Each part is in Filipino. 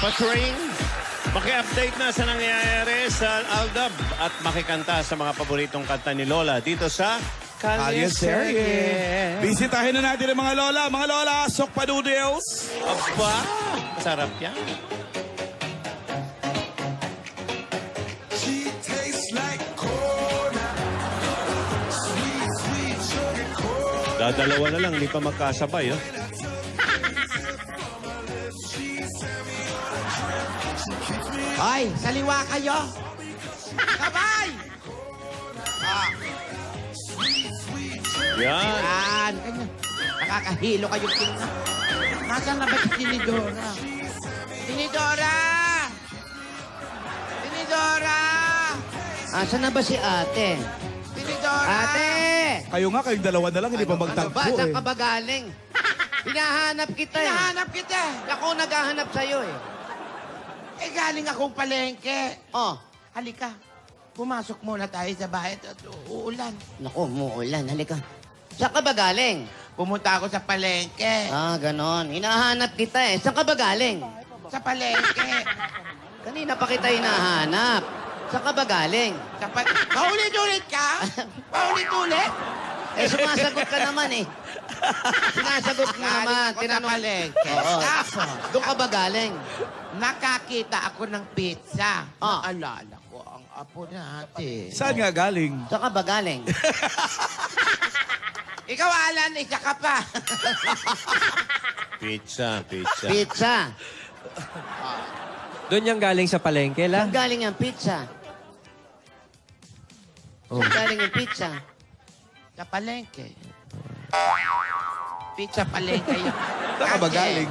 Patring, maki-update na sa nangyayari sa Aldab at makikanta sa mga paboritong kanta ni Lola dito sa Kalye Serye. Bisitahin na natin ang mga lola. Mga lola, sokpa noodles. Aba, masarap yan. Dadalawa na lang, hindi pa magkasabay. Oh. Ay, saliwa kayo. Sabay! Yan. Yan, ganyan. Nakakahilo kayong tingnan. Nasaan na ba si Tinidora? Tinidora! Tinidora! Asan na ba si ate? Tinidora! Ate! Kayo nga, kayong dalawa na lang, hindi pa Ano magtagpo ba? Saan eh. ka ba galing? Hinahanap kita eh. Hinahanap kita. Ako naghahanap sa'yo eh. Eh, galing akong palengke. Oh, Halika. Pumasok muna tayo sa bahay at uulan. naku, muulan. Halika. Saan ka ba galing? Pumunta ako sa palengke. Ah, ganon. Hinahanap kita eh. Saan ka ba galing? Sa palengke. Kanina pa kita hinahanap. Saan ka ba galing? Paulit-ulit ka? Paulit-ulit? Eh, sumasagot ka naman eh. Sinasagot mo naman. Galing ako sa palengke. Oo. Tapos, Doon ka ba galing? nakakita ako ng pizza. Ah. Naalala ko ang apo natin. Saan nga galing? Saan ka ba galing? Ikaw, Alan, isa ka pa. Pizza. Pizza. Doon yung galing sa palengke Saan lang. galing ang pizza? Saan galing ang pizza? Sa palengke. Pizza palengke yun. Saan ka ba galing?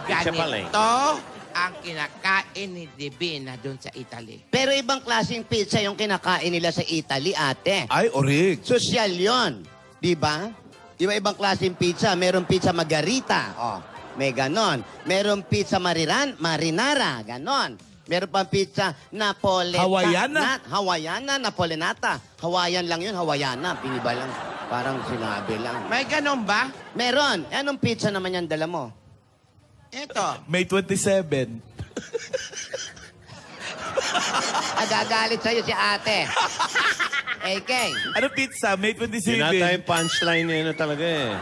Pizza palengke. Ganito ang kinakain ni Divina doon sa Italy. Pero ibang klaseng pizza yung kinakain nila sa Italy, ate. Ay, orig. Sosyal yon, di ba? Iba-ibang klaseng pizza. Meron pizza margarita. Oh, may ganon. Meron pizza marinara. Ganon. Meron pang pizza Napolitana. Hawaiana? Hawaiana, Napolinata. Hawaiian lang yun, Hawaiana. Piniba lang. Parang sinabi lang. May ganon ba? Meron. Anong pizza naman yan dala mo? Ito. May 27. Agagalit sa'yo si ate. AK. Ano pizza? May 27. Yun ata yung punchline niya na talaga eh.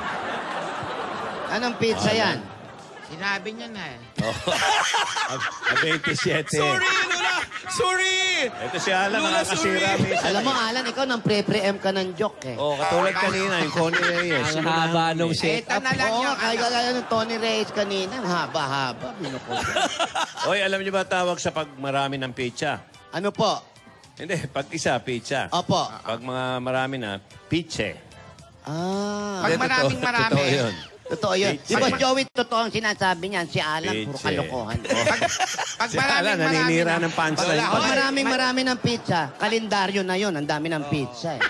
Anong pizza yan? Sinabi niya na eh. Oh. 27. Sorry, Lola! Sorry! Ito si Alan, Lola, nakakasira. sorry. Alam mo, Alan, ikaw nang pre-pre-em ka ng joke eh. Oh, katulad kanina, yung Connie Reyes. Ang haba nung set. Ito na lang Oo, yung kaya gaya ng Tony Reyes kanina. Ang haba-haba. Binuko. Oy, alam niyo ba tawag sa pag marami ng pizza? Ano po? Hindi, pag isa, pizza. Opo. Pag mga marami na, pizza. Ah. Pag maraming marami. Totoo yun. Totoo yun. Di ba, Joey, totoo ang sinasabi niyan. Si Alan, puro Pizza. kalokohan. Pag Si Alan, naninira ng punchline. Pag maraming ng pizza, kalendaryo na yun. Ang dami ng pizza eh.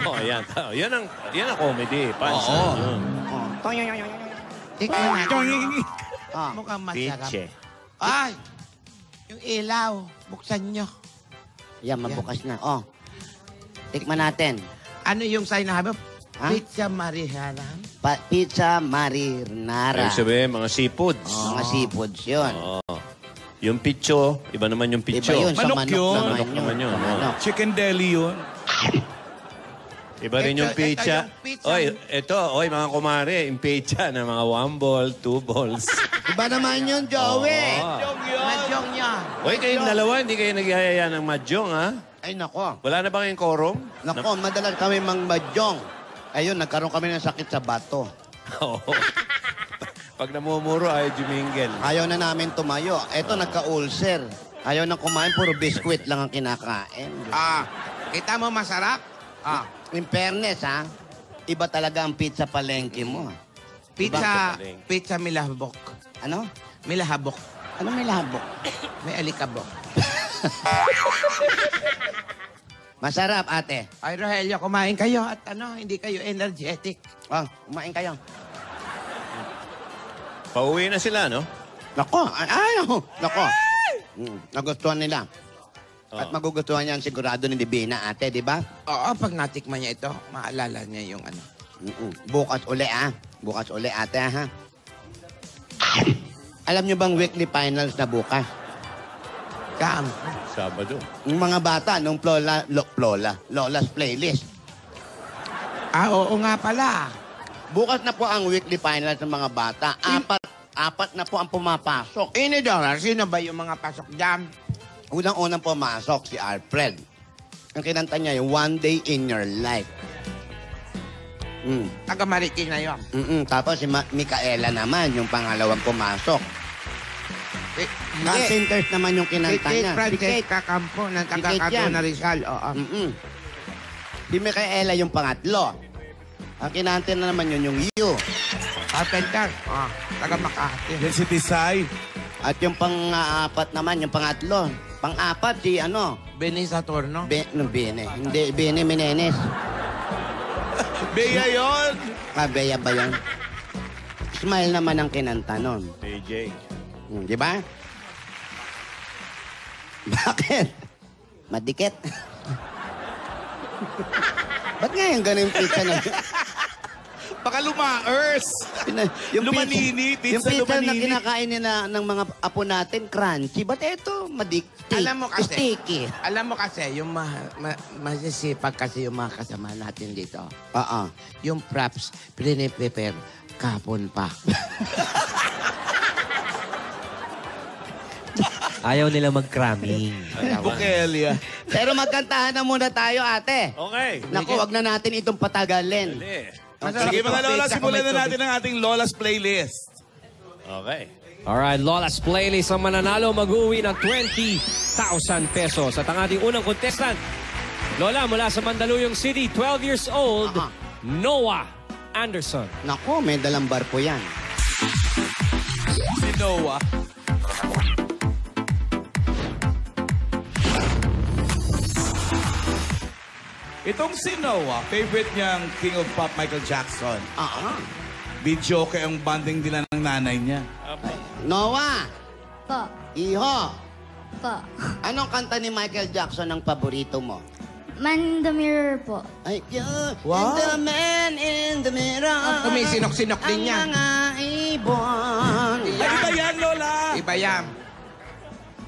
Oh, yan. Yan ang comedy. Punchline yun. Oh. Tingnan natin. Ah. Mukhang masarap. Pizza. Ay! Yung ilaw. Buksan nyo. Yan, mabukas na. Oh. Tikman natin. Ano yung sign na habang? Ha? Pizza Marihana. Pizza marinara. Ibig sabihin, mga seafoods. Mga seafoods yun. Oo. Yung picho, iba naman yung picho. Iba yun. Sa Manok manok yun. naman Manok naman yun, Sa oh. manok. Chicken deli yun. Iba rin yung Ito pizza. yung pizza. Oy, mga kumare, yung pizza na mga 1 ball, 2 balls. Iba naman yun, Joey. Madyong yan. Oy, kayong dalawa, hindi kayo nagyayaya ng mahjong, ha? Ay, nako. Wala na ba kayong quorum? Nako, madalas kami mangbadyong. Ayun, nagkaroon kami ng sakit sa bato. Oo. Pag namumuro, ay jumingle. Ayaw na namin tumayo. Eto, nagka-ulcer. Ayaw na kumain, puro biskwit lang ang kinakain. Kita mo masarap? In fairness, ha? Iba talaga ang pizza palengke mo. Pizza, Ibang- pizza milahabok. Ano? Milahabok. Ano may labok? May alikabok. Masarap, ate. Ay, Rogelio, kumain kayo at hindi kayo energetic. Ah, kumain kayo. Pauwi na sila, no? Nako, nako. Nagustuhan nila. At magugustuhan yan sigurado ni Divina, ate, di ba? Oo, pag natikman niya ito, maalala niya yung ano. Bukas uli, ah. Bukas uli, ate, ha? Alam nyo bang weekly finals na bukas? Kam. Sabado. Yung mga bata, nung Lola's Playlist. Oo nga pala. Bukas na po ang weekly finals ng mga bata. Apat na po ang pumapasok. Inidora, sino ba yung mga pasok dyan? Unang-unang pumasok si Alfred. Ang kinanta niya yung One Day in Your Life. Taga-Mariting na yun. Tapos si Micaela naman, yung pangalawang pumasok. Singers naman yung kinanta Kate niya. Francesca Campo ng taga-Katuna Rizal. Oo. Si Micaela yung pangatlo. Ang kinanta na naman yun yung You. Carpenter. Taga-Makati. Yan si Tisay. At yung pang-apat naman, yung pangatlo. Pang-apat si Benny Saturno. Bene. Hindi, Bene Menenes. Bea yun. Kabeya ba yan? Smile naman ang kinanta nun. AJ. Di ba? Bakit? Madikit. Ba't nga yung ganun pizza na? Baka lumaers. Lumanini, Yung pizza pizza na lumanini. kinakain nila ng mga apo natin, crunchy. Ba't ito, Alam mo kasi, sticky. alam mo kasi, yung masisipag kasi yung mga kasama natin dito. Oo. Yung props, prepare kapon pa. Ayaw nila mag-cramming. Bukelia. Pero magkantahan na muna tayo, ate. Okay. Naku, wag na natin itong patagalin. Dali. Sige mga Lola, simulan na natin ang ating Lola's Playlist. Okay. Alright, Lola's Playlist ang mananalo mag-uwi ng 20,000 pesos. At ang ating unang contestant, Lola mula sa Mandaluyong City, 12 years old, Noah Anderson. Naku, may dalang barko yan. Si Noah. Itong si Noah, favorite niyang King of Pop Michael Jackson. Video kay ang banding nila ng nanay niya. Noah, Po. iho, Po. anong kanta ni Michael Jackson ang paborito mo? Man in the mirror po. Ay, Wow. And the man in the mirror. Tumisinok-sinok din niya. Ang mga ibon. Ay, iba yan, Lola! Iba yan.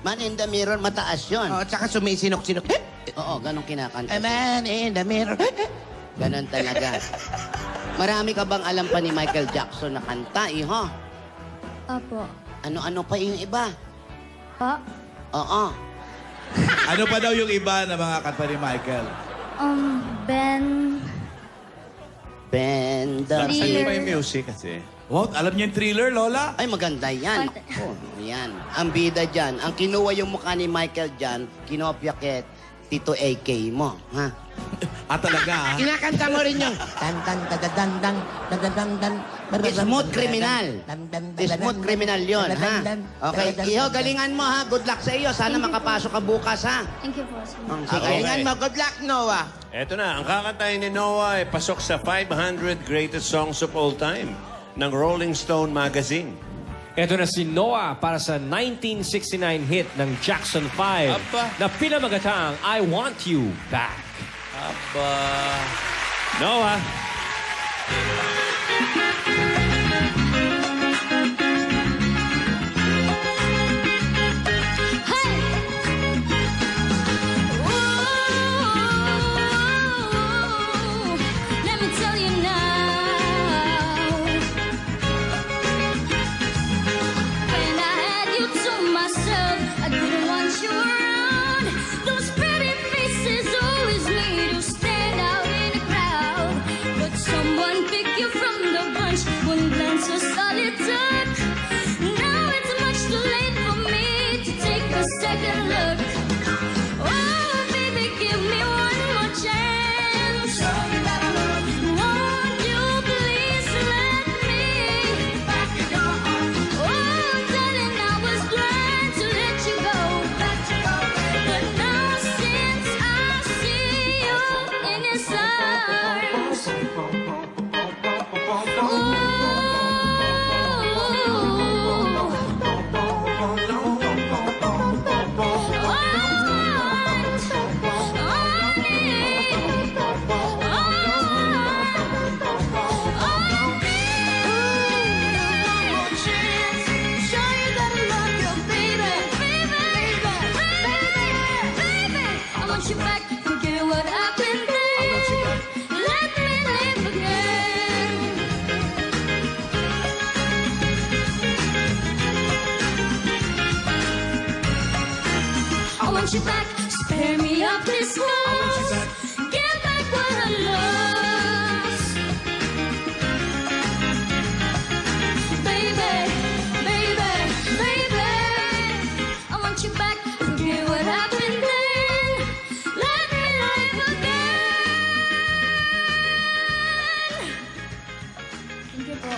Man in the mirror, mataas yun. Oh, tsaka sumisinok-sinok. Oo, ganun kinakanta. A man in the mirror. Ganun talaga. Marami ka bang alam pa ni Michael Jackson na kanta, iho? Opo. Ano-ano pa yung iba? Po. Oo. Ano pa daw yung iba na mga kanta ni Michael? Ben. Ben the Saan Thriller. pa yung music kasi? What? Alam niyo yung Thriller, Lola? Ay, maganda yan. Konti. Oh, yan. Ang bida dyan. Ang kinuha yung mukha ni Michael dyan, kinopya kay Tito AK mo. Ha? Talaga, ha? Kinakanta mo rin yung dan. Smooth criminal. Smooth criminal yun, ha? Okay. Iho, galingan mo, ha? Good luck sa iyo. Sana makapasok ka bukas, ha? Thank you po. Sir. Sige. Galingan mo. Good luck, Noah. Eto na, ang kakantahin ni Noah ay pasok sa 500 Greatest Songs of All Time ng Rolling Stone Magazine. Ito na si Noah para sa 1969 hit ng Jackson 5 Aba. na pinamagatang I Want You Back. Noah. Hey! Ooh, let me tell you now. When I had you to myself, I didn't want you around. Those pretty faces always made you stand out in the crowd. But someone picked you from the bunch. want you back. Spare me of this love. Get back what I lost. Baby, baby, baby, I want you back. Forget what happened then. Let me live again. Thank you po.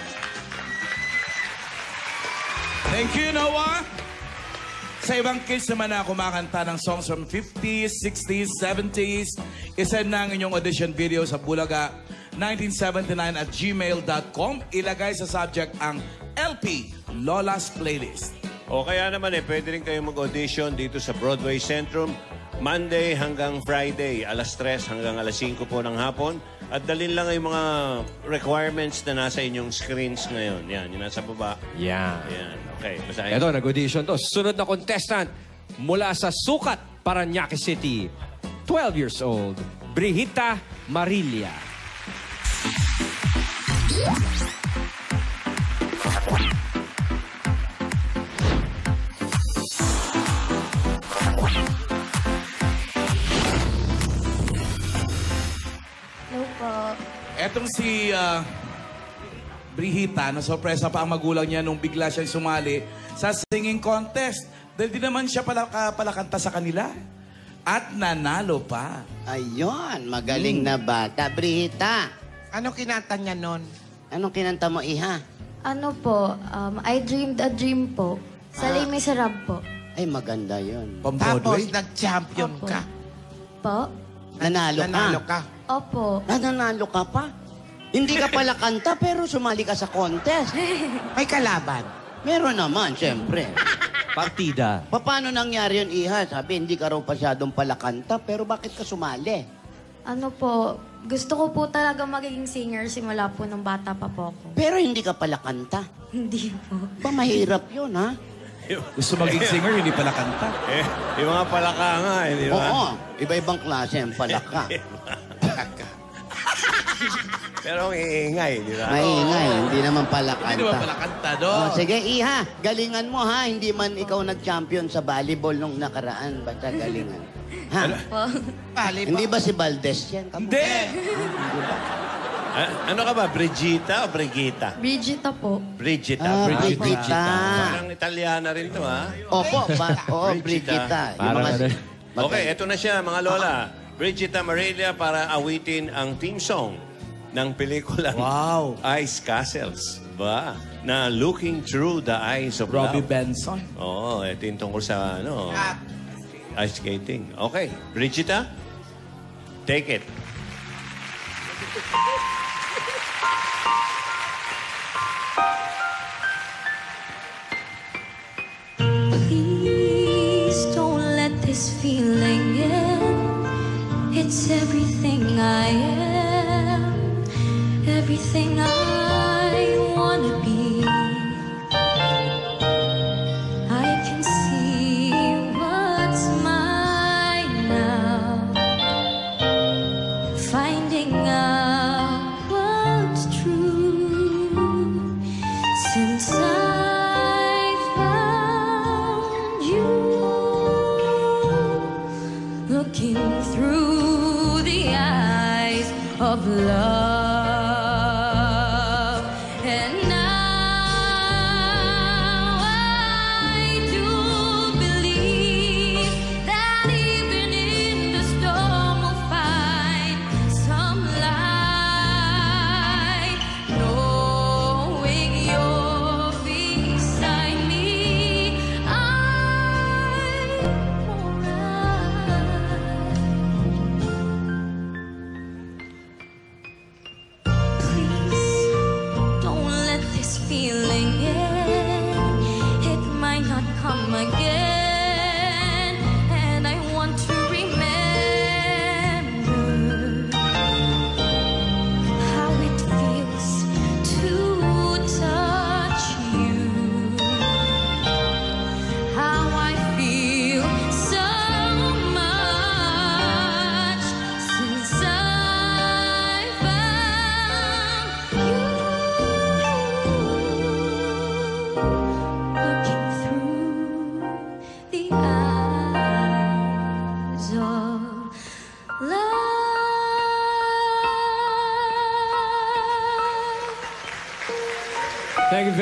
Thank you, Noah. Sa ibang kids naman na kumakanta ng songs from 50s, 60s, 70s, isend na ang inyong audition video sa bulaga1979@gmail.com. Ilagay sa subject ang LP, Lola's Playlist. O kaya naman pwede rin kayo mag-audition dito sa Broadway Centrum, Monday hanggang Friday, alas 3 hanggang alas 5 po ng hapon. At dalhin lang yung mga requirements na nasa inyong screens ngayon. Yan, yung nasa baba. Yan. Yan, okay. Basahin. Ito, nag-audition to. Sunod na contestant mula sa Sukat, Parañaque City. 12 years old, Brihita Marilla. Hello po. Etong si Brihita, nasorpresa pa ang magulang niya nung bigla siyang sumali sa singing contest. Dahil di naman siya palakanta sa kanila. At nanalo pa. Ayun, magaling na bata. Brihita, Ano kinanta niya nun? anong kinanta mo, Iha? Ano po, I dreamed a dream po. Sa Les Miserables po. Ay, maganda yun. Pang Tapos Broadway. nag-champion Opo. ka. Po? Nanalo ka. Nanalo ka. Opo. Nanalo ka pa? Hindi ka pala kanta, pero sumali ka sa contest. May kalaban. Meron naman, siyempre. Partida. Paano nangyari yun, Iha? Sabi, hindi ka raw pasyadong pala kanta, pero bakit ka sumali? Ano po, gusto ko po talaga magiging singer simula po nung bata pa po ako. Pero hindi ka pala kanta. Hindi po. Ba, mahirap yun, ha? Gusto maging singer, hindi pala kanta. Yung mga palaka nga, di ba? Oo, iba-ibang klase ang palaka. Pero ang iingay, di ba? Maingay, hindi naman pala Hindi naman kanta. pala kanta, no? Oh, sige, Iha, galingan mo, ha? Hindi man ikaw nag-champion sa volleyball nung nakaraan. Basta galingan. Ha? Po. Bali Hindi ba si Valdez yan? Hindi! Ano ka ba? Brigita o Brigita? Brigita po. Brigita. Ah, Brigita. Brigita. Parang Italiana rin to, ha? Opo, oo, Brigida. Brigida. Yung Parang mga- ano. Okay, eto na siya, mga lola. Brigita Marilla para awitin ang theme song ng pelikulang Wow. Ice Castles. Ba? Na Looking Through the Eyes of Robbie Love. Benson. Oo, ito yung tungkol sa ice skating. Okay, Brigita, take it. Please don't let this feeling end. It's everything I am, everything I wanna be. I can see what's mine now, finding out what's true since I found you, looking through the eyes of love.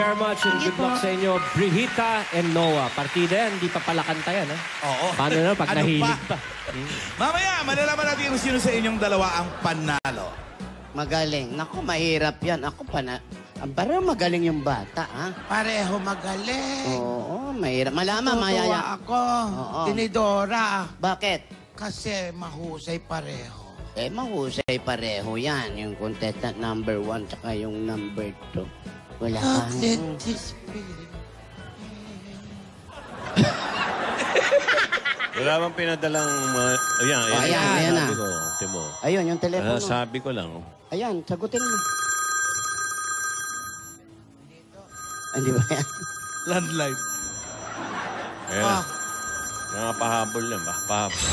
very much and good luck sa inyo, Brihita and Noah. Partida yan, hindi pa pala kanta yan, ha? Oo. Paano na pag Ano nahilig pa? Mamaya, malalaman natin kung sino sa inyong dalawa ang panalo. Magaling. Naku, mahirap yan. Ako parang magaling yung bata, ha? Pareho magaling. Oo, mahirap. Malaman, Tutuwa mayaya. ako. Oo. Tinidora. Bakit? Kasi mahusay pareho. Mahusay pareho yan. Yung contestant number 1 tsaka yung number 2. Wala kang... Wala bang pinadalang... Ayan, ayan na. sabi ko, Timo. Ayun, yung telepono. Sabi ko lang. Ayan, sagutin mo. Hindi ba yan? Landline. Ayan. Mga pahabol yan ba? Pahabol.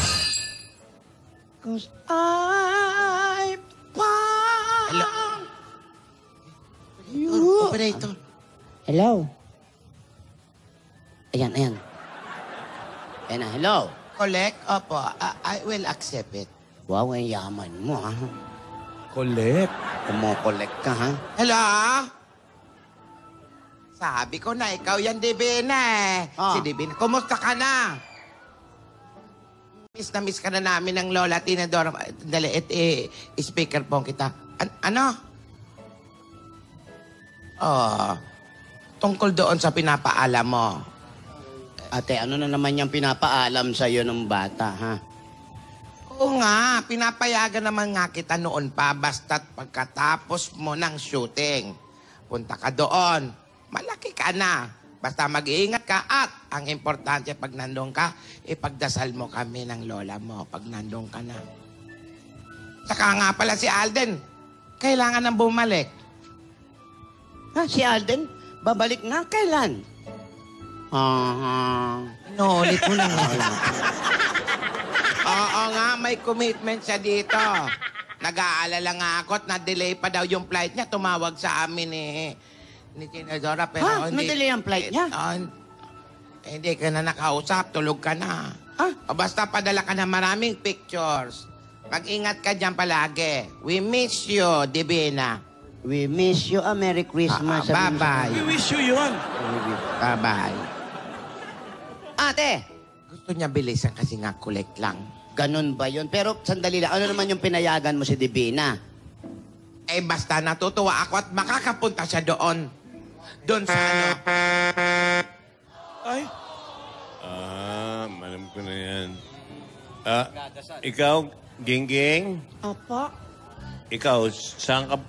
'Cause I found you. Operator. Hello? Ayan. Ayan na, hello? Collect? Opo. I will accept it. Wow, ang yaman mo, ha? Collect. Kumokolek ka, ha? Hello? Sabi ko na, ikaw yan, Divina eh. Ah. Si Divina, kumusta ka na? Miss na miss ka na namin ng Lola Tinadora. Dali, speaker phone kita. Ano? Oh, tungkol doon sa pinapaalam mo. Ate, ano na naman yung pinapaalam sa'yo ng bata, ha? Oo nga, pinapayagan naman nga kita noon pa basta't pagkatapos mo ng shooting. Punta ka doon. Malaki ka na. Basta mag-iingat ka at ang importante pag nandun ka, ipagdasal mo kami ng lola mo pag nandun ka na. Saka nga pala si Alden, kailangan nang bumalik. Ha, si Alden? Babalik na? Kailan? No, ulit mo lang. Oo nga, may commitment siya dito. Nag-aalala nga ako at na-delay pa daw yung flight niya. Tumawag sa amin ni Tinadora. Pero Ha? Na-delay ang flight niya? Hindi ka na nakausap, tulog ka na. Ha? O basta padala ka na maraming pictures. Mag-ingat ka dyan palagi. We miss you, Divina. We miss you. Merry Christmas. Sabihin mo sa Bye-bye. We wish you yun. Bye-bye. Ate! Gusto niya bilisan kasi nga collect lang. Ganun ba yun? Pero sandali lang, ano naman yung pinayagan mo si Divina? Eh basta natutuwa ako at makakapunta siya doon. Doon sa ano. Ay. Alam ko na yan. Ikaw, Gingging? Apa? Ikaw,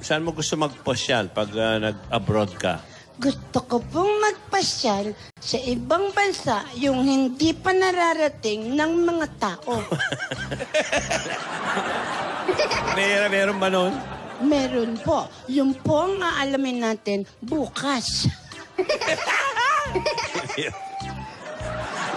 saan mo gusto magpasyal pag nag-abroad ka? Gusto ko pong magpasyal sa ibang bansa yung hindi pa nararating ng mga tao. Meron ba nun? Meron po. Yung po ang aalamin natin bukas.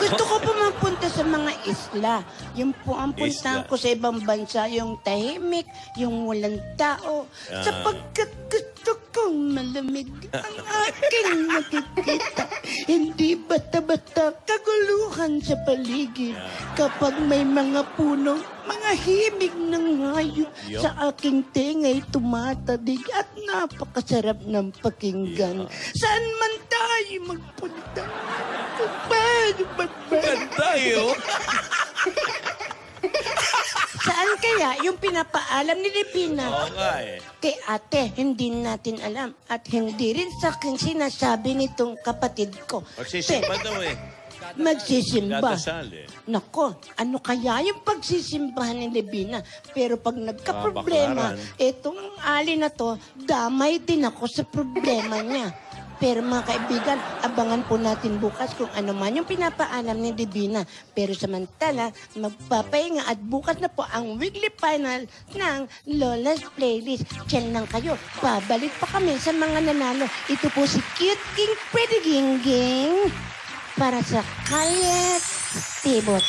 Gusto ko po magpunta sa mga isla. Yung po ang puntahan Isla. ko sa ibang bansa, yung tahimik, yung walang tao. Sapagkat gusto kong malamig ang aking nakikita. Hindi bata-bata kaguluhan sa paligid. Kapag may mga puno, mga himig ng hayop sa aking tengay tumatadig at napakasarap ng pakinggan. Saan man tayo magpunta? Ganda yun. Saan kaya yung pinapaalam ni Divina? Oo nga eh. Kay ate, hindi natin alam. At hindi rin sa akin sinasabi nitong kapatid ko. Magsisimba daw eh. Magsisimba. Dadasal eh. Nako, ano kaya yung pagsisimbahan ni Divina? Pero pag nagka-problema, etong ali na to, damay din ako sa problema niya. Pero mga kaibigan, abangan po natin bukas kung ano man yung pinapaalam ni Divina. Pero samantala, magpapahinga at bukas na po ang weekly final ng Lola's Playlist. Diyan lang kayo. Babalik pa kami sa mga nanalo. Ito po si Cute King Pretty Gingging para sa Kayet Tibot.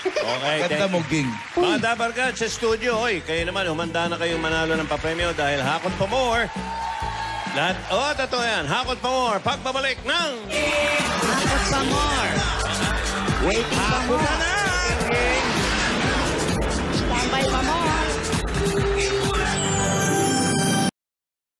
Okay, Ganda mo, Ging. Mga Dabarkad sa studio, hoy, kayo naman, humanda na kayong manalo ng papremyo dahil hakot pa more. Lahat, totoo yan, hakot pa more. Pagbabalik ng... Hakot pa more! Waiting pa more!